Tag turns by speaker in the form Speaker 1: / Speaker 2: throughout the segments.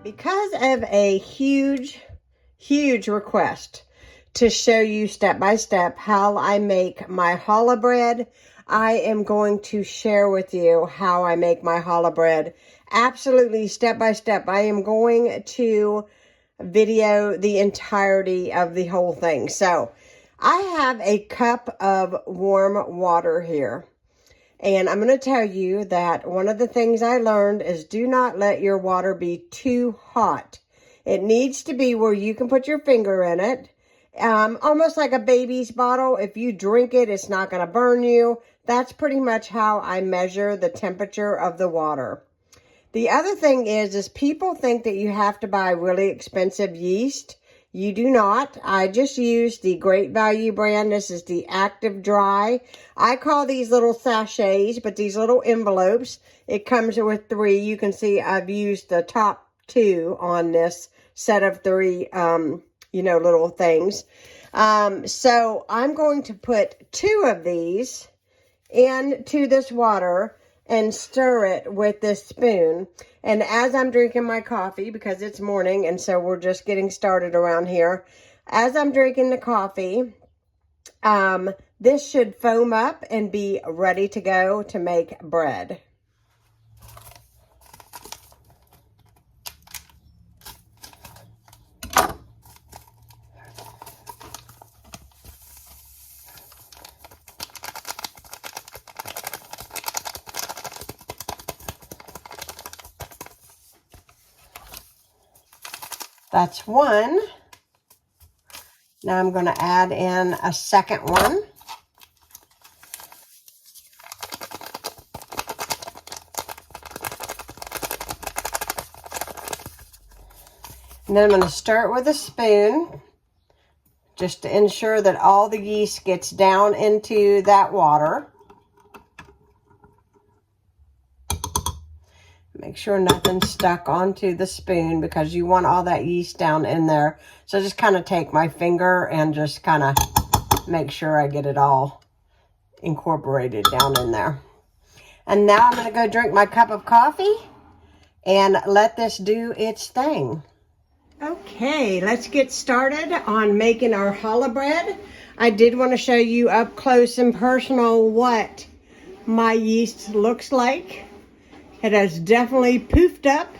Speaker 1: Because of a huge request to show you step by step how I make my challah bread, I am going to share with you how I make my challah bread. Absolutely step by step. I am going to video the entirety of the whole thing. So I have a cup of warm water here. And I'm going to tell you that one of the things I learned is do not let your water be too hot. It needs to be where you can put your finger in it. Almost like a baby's bottle. If you drink it, it's not going to burn you. That's pretty much how I measure the temperature of the water. The other thing is people think that you have to buy really expensive yeast. You do not. I just use the Great Value brand. This is the Active Dry. I call these little sachets, but these little envelopes, it comes with 3. You can see I've used the top 2 on this set of 3, little things. So I'm going to put 2 of these into this water and stir it with this spoon. And as I'm drinking my coffee, because it's morning and so we're just getting started around here, as I'm drinking the coffee, this should foam up and be ready to go to make bread. That's one. Now I'm going to add in a second one. And then I'm going to stir it with a spoon just to ensure that all the yeast gets down into that water. Make sure nothing's stuck onto the spoon because you want all that yeast down in there. So just kind of take my finger and just kind of make sure I get it all incorporated down in there. And now I'm going to go drink my cup of coffee and let this do its thing. Okay, let's get started on making our challah bread. I did want to show you up close and personal what my yeast looks like. It has definitely poofed up.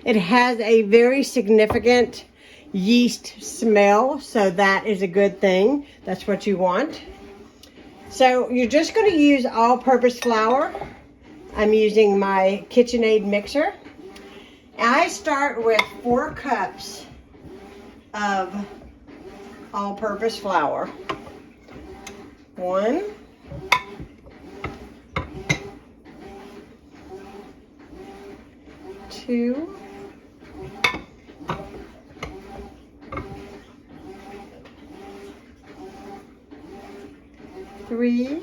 Speaker 1: It has a very significant yeast smell, so that is a good thing. That's what you want. So you're just going to use all-purpose flour. I'm using my KitchenAid mixer. I start with 4 cups of all-purpose flour. 1, 2, 3,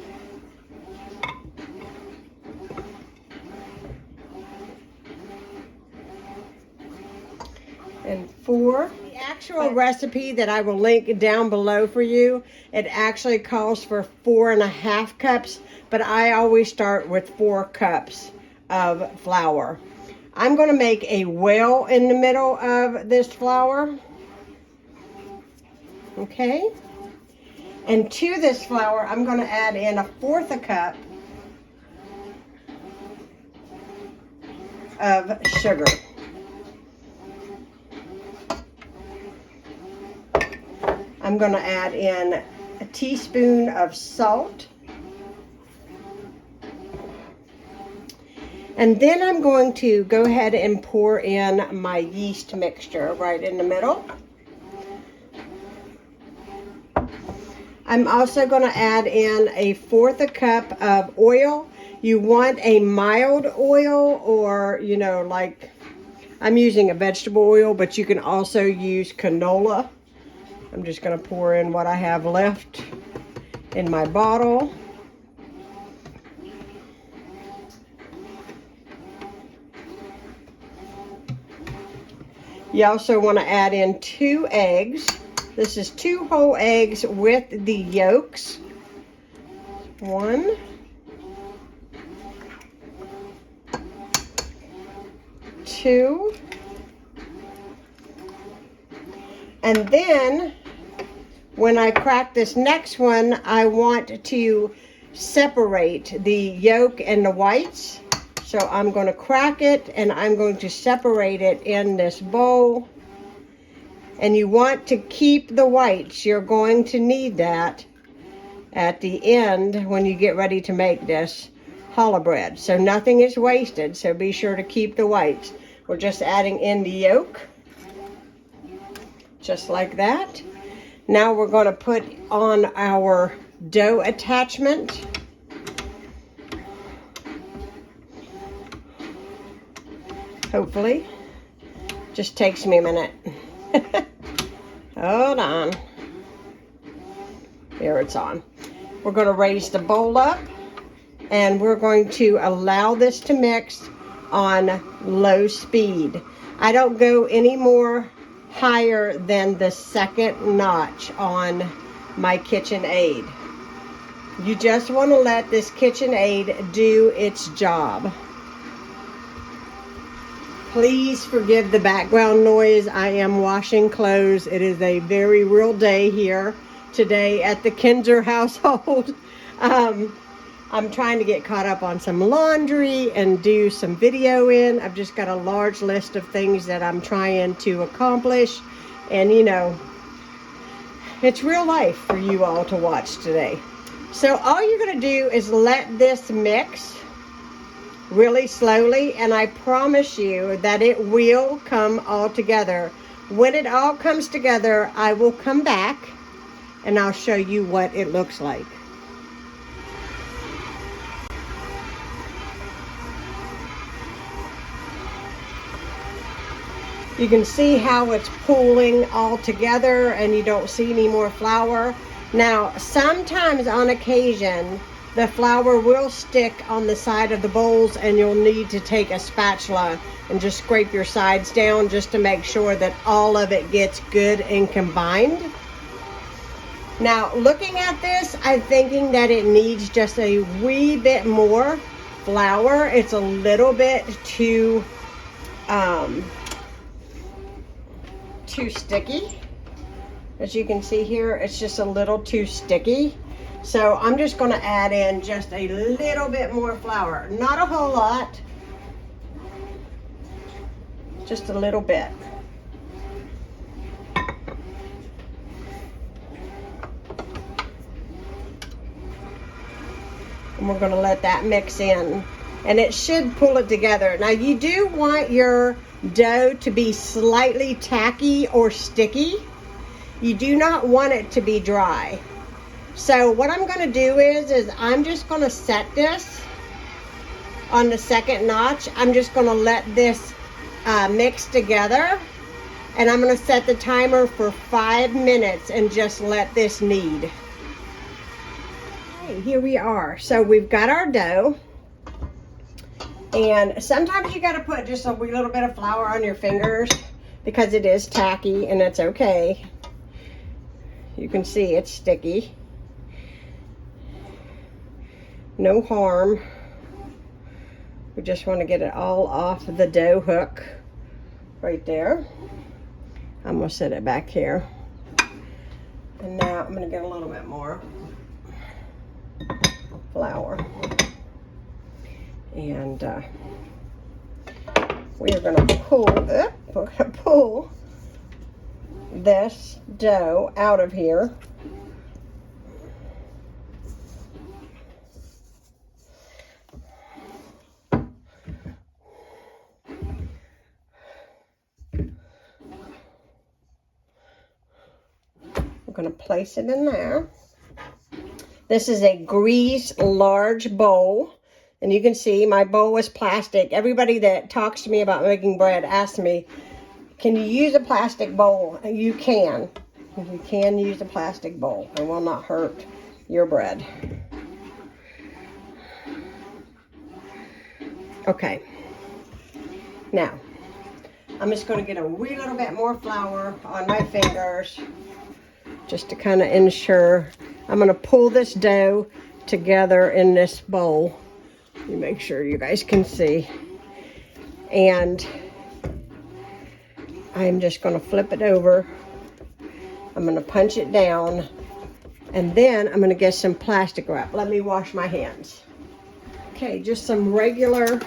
Speaker 1: and 4. The actual recipe that I will link down below for you, it actually calls for 4.5 cups, but I always start with 4 cups of flour. I'm going to make a well in the middle of this flour. Okay. And to this flour, I'm going to add in 1/4 cup of sugar. I'm going to add in a teaspoon of salt. And then I'm going to go ahead and pour in my yeast mixture right in the middle. I'm also going to add in 1/4 cup of oil. You want a mild oil, or, like I'm using a vegetable oil, but you can also use canola. I'm just going to pour in what I have left in my bottle. You also want to add in 2 eggs. This is 2 whole eggs with the yolks. 1, 2, And then when I crack this next one, I want to separate the yolk and the whites. So I'm going to crack it and I'm going to separate it in this bowl. And you want to keep the whites. You're going to need that at the end when you get ready to make this challah bread. So nothing is wasted, so be sure to keep the whites. We're just adding in the yolk, just like that. Now we're going to put on our dough attachment. Hopefully. Just takes me a minute. Hold on. There, it's on. We're going to raise the bowl up and we're going to allow this to mix on low speed. I don't go any more higher than the second notch on my KitchenAid. You just want to let this KitchenAid do its job. Please forgive the background noise. I am washing clothes. It is a very real day here today at the Kinzer household. I'm trying to get caught up on some laundry and do some video in. I've just got a large list of things that I'm trying to accomplish. And you know, it's real life for you all to watch today. So all you're going to do is let this mix really slowly, and I promise you that it will come all together. When it all comes together, I will come back and I'll show you what it looks like. You can see how it's pooling all together and you don't see any more flour. Now, sometimes on occasion, the flour will stick on the side of the bowls and you'll need to take a spatula and just scrape your sides down just to make sure that all of it gets good and combined. Now, looking at this, I'm thinking that it needs just a wee bit more flour. It's a little bit too sticky. As you can see here, it's just a little too sticky. So I'm just going to add in just a little bit more flour. Not a whole lot, just a little bit. And we're going to let that mix in. And it should pull it together. Now you do want your dough to be slightly tacky or sticky. You do not want it to be dry. So what I'm going to do is I'm just going to set this on the second notch. I'm just going to let this mix together. And I'm going to set the timer for 5 minutes and just let this knead. Okay, here we are. So we've got our dough. And sometimes you got to put just a wee little bit of flour on your fingers because it is tacky, and it's okay. You can see it's sticky. No harm. We just want to get it all off the dough hook right there. I'm going to set it back here. And now I'm going to get a little bit more flour. And we are going to pull this dough out of here. We're going to place it in there. This is a grease large bowl. And you can see my bowl is plastic. Everybody that talks to me about making bread asks me, can you use a plastic bowl? You can. You can use a plastic bowl. It will not hurt your bread. Okay. Now, I'm just going to get a wee little bit more flour on my fingers just to kind of ensure. I'm going to pull this dough together in this bowl. You make sure you guys can see. And I'm just going to flip it over I'm gonna punch it down, and then I'm gonna get some plastic wrap. Let me wash my hands. Okay, just some regular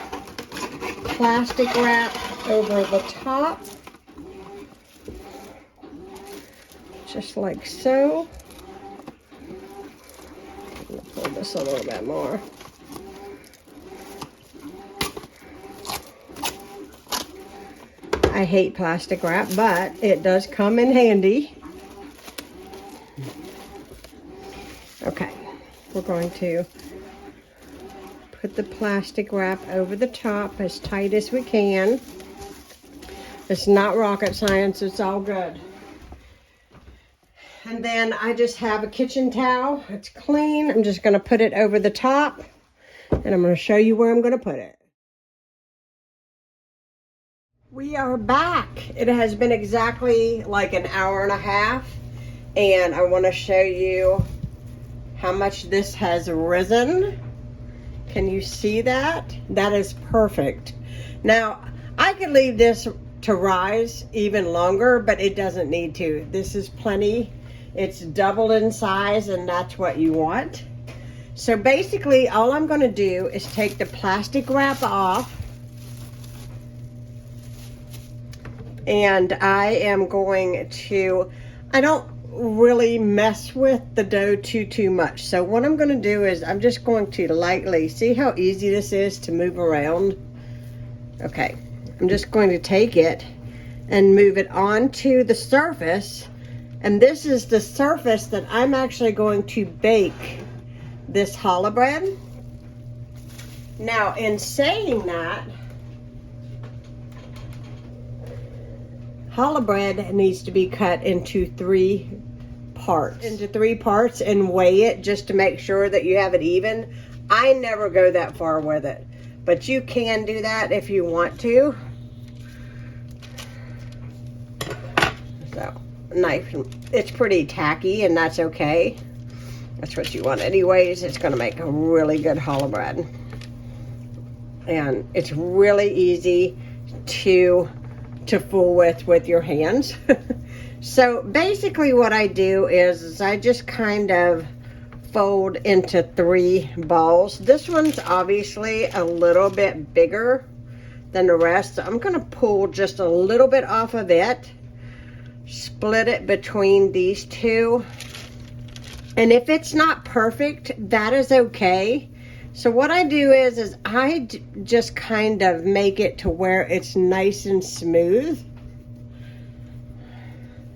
Speaker 1: plastic wrap over the top. Just like so. I'm gonna pull this a little bit more. I hate plastic wrap, but it does come in handy. Okay, we're going to put the plastic wrap over the top as tight as we can. It's not rocket science, it's all good. And then I just have a kitchen towel. It's clean. I'm just going to put it over the top, and I'm going to show you where I'm going to put it. We are back. It has been exactly like an hour and a half, and I want to show you how much this has risen. Can you see that? That is perfect. Now, I could leave this to rise even longer, but it doesn't need to. This is plenty. It's doubled in size, and that's what you want. So basically, all I'm going to do is take the plastic wrap off, and I am going to, I don't really mess with the dough too much. So what I'm going to do is I'm just going to lightly, see how easy this is to move around? Okay, I'm just going to take it and move it onto the surface. And this is the surface that I'm actually going to bake this challah bread. Now, in saying that, challah bread needs to be cut into three parts. And weigh it just to make sure that you have it even. I never go that far with it, but you can do that if you want to. So, knife, it's pretty tacky, and that's okay. That's what you want anyways. It's going to make a really good challah bread, and it's really easy to fool with your hands. So basically what I do is I just kind of fold into three balls. This one's obviously a little bit bigger than the rest, so I'm going to pull just a little bit off of it, split it between these two, and if it's not perfect, that is okay. So what I do is I just kind of make it to where it's nice and smooth.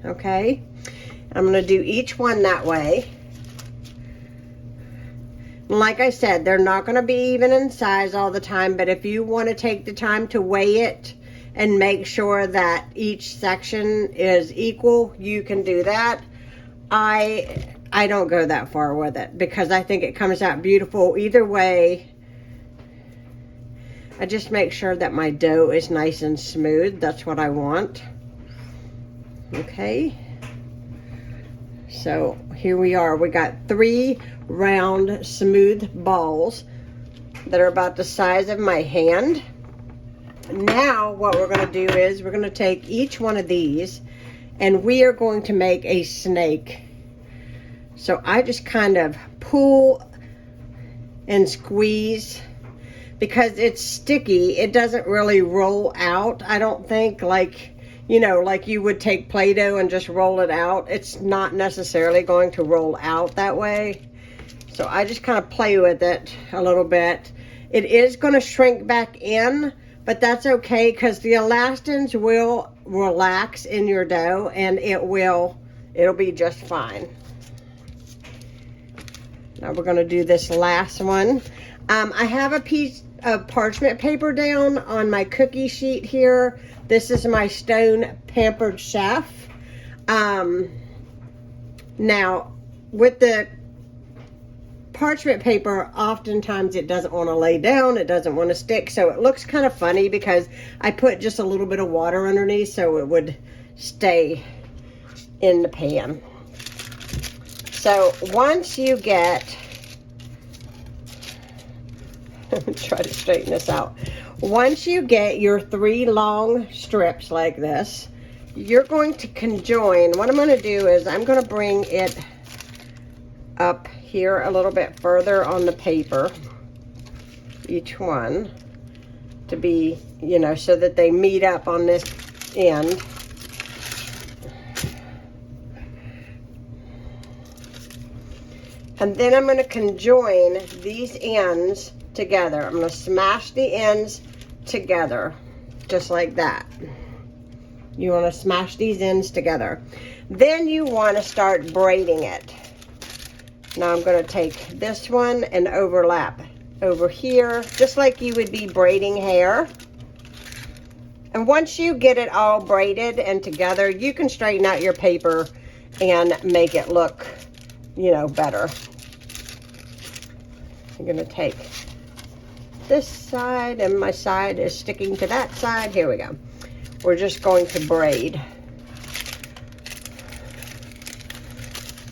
Speaker 1: Okay, I'm going to do each one that way. Like I said, they're not going to be even in size all the time, but if you want to take the time to weigh it and make sure that each section is equal, you can do that. I don't go that far with it because I think it comes out beautiful either way. I just make sure that my dough is nice and smooth. That's what I want. Okay. So here we are. We got three round, smooth balls that are about the size of my hand. Now what we're going to do is we're going to take each one of these and we are going to make a snake. So I just kind of pull and squeeze because it's sticky. It doesn't really roll out, I don't think, like, you know, like you would take Play-Doh and just roll it out. It's not necessarily going to roll out that way. So I just kind of play with it a little bit. It is going to shrink back in, but that's okay because the elastins will relax in your dough and it'll be just fine. Now we're going to do this last one. I have a piece of parchment paper down on my cookie sheet here. This is my Stone Pampered Chef. Now, with the parchment paper, oftentimes it doesn't want to lay down, it doesn't want to stick, so it looks kind of funny because I put just a little bit of water underneath so it would stay in the pan. So once you get, let me try to straighten this out. Once you get your three long strips like this, you're going to conjoin. What I'm going to do is I'm going to bring it up here a little bit further on the paper, each one, to be, you know, so that they meet up on this end. And then I'm going to conjoin these ends together. I'm going to smash the ends together, just like that. You want to smash these ends together. Then you want to start braiding it. Now I'm going to take this one and overlap over here, just like you would be braiding hair. And once you get it all braided and together, you can straighten out your paper and make it look, you know, better. I'm going to take this side, and my side is sticking to that side. Here we go. We're just going to braid.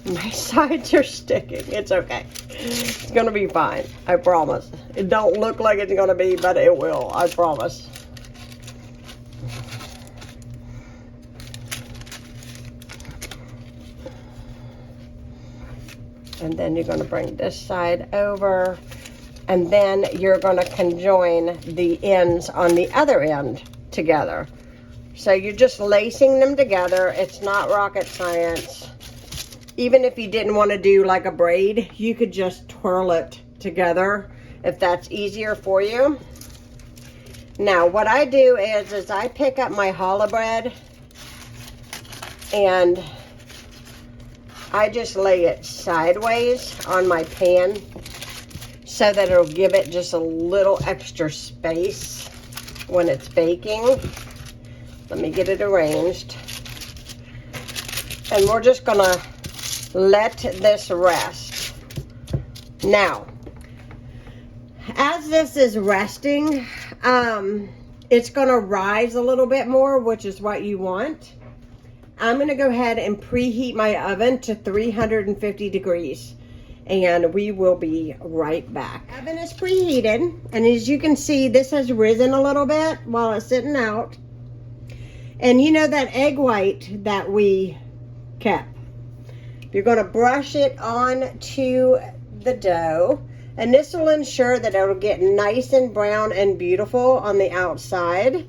Speaker 1: My sides are sticking. It's okay. It's going to be fine. I promise. It don't look like it's going to be, but it will. I promise. And then you're going to bring this side over. And then you're going to conjoin the ends on the other end together. So you're just lacing them together. It's not rocket science. Even if you didn't want to do like a braid, you could just twirl it together if that's easier for you. Now, what I do is I pick up my challah bread and I just lay it sideways on my pan so that it'll give it just a little extra space when it's baking. Let me get it arranged. And we're just gonna let this rest. Now, as this is resting, it's gonna rise a little bit more, which is what you want. I'm gonna go ahead and preheat my oven to 350 degrees. And we will be right back. Oven is preheated, and as you can see, this has risen a little bit while it's sitting out. And you know that egg white that we kept? You're going to brush it on to the dough, and this will ensure that it'll get nice and brown and beautiful on the outside.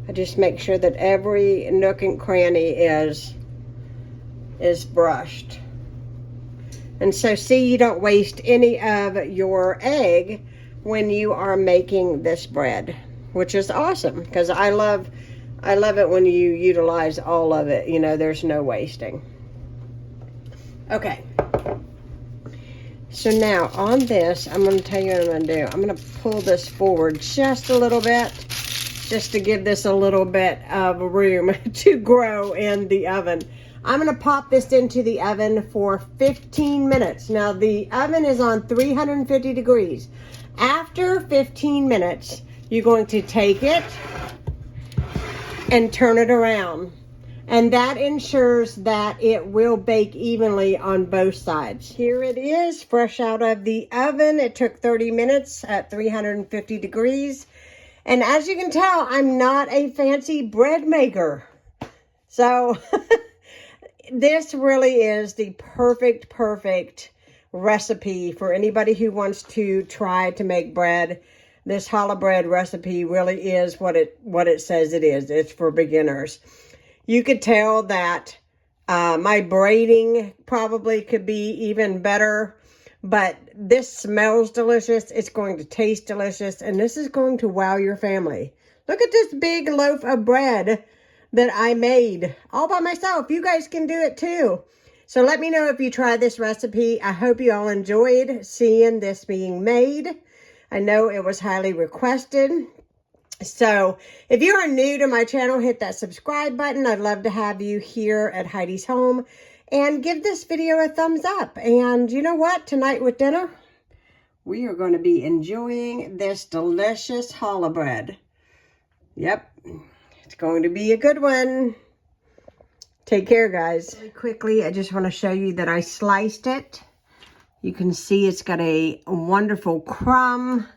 Speaker 1: I just make sure that every nook and cranny is brushed. And so see, you don't waste any of your egg when you are making this bread, which is awesome, because I love it when you utilize all of it. You know, there's no wasting. Okay. So now on this, I'm going to tell you what I'm going to do. I'm going to pull this forward just a little bit, just to give this a little bit of room to grow in the oven. I'm going to pop this into the oven for 15 minutes. Now, the oven is on 350 degrees. After 15 minutes, you're going to take it and turn it around. And that ensures that it will bake evenly on both sides. Here it is, fresh out of the oven. It took 30 minutes at 350 degrees. And as you can tell, I'm not a fancy bread maker. So this really is the perfect recipe for anybody who wants to try to make bread. This challah bread recipe really is what it says it is. It's for beginners. You could tell that my braiding probably could be even better. But this smells delicious. It's going to taste delicious. And this is going to wow your family. Look at this big loaf of bread that I made all by myself. You guys can do it too. So let me know if you try this recipe. I hope you all enjoyed seeing this being made. I know it was highly requested. So if you are new to my channel, hit that subscribe button. I'd love to have you here at Heidi's home. And give this video a thumbs up. And you know what? Tonight with dinner, we are going to be enjoying this delicious challah bread. Yep, it's going to be a good one. Take care, guys. Really quickly, I just want to show you that I sliced it. You can see it's got a wonderful crumb.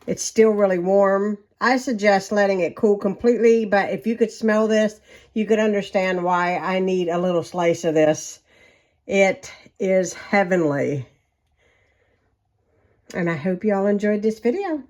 Speaker 1: It's still really warm. I suggest letting it cool completely, but if you could smell this, you could understand why I need a little slice of this. It is heavenly. And I hope you all enjoyed this video.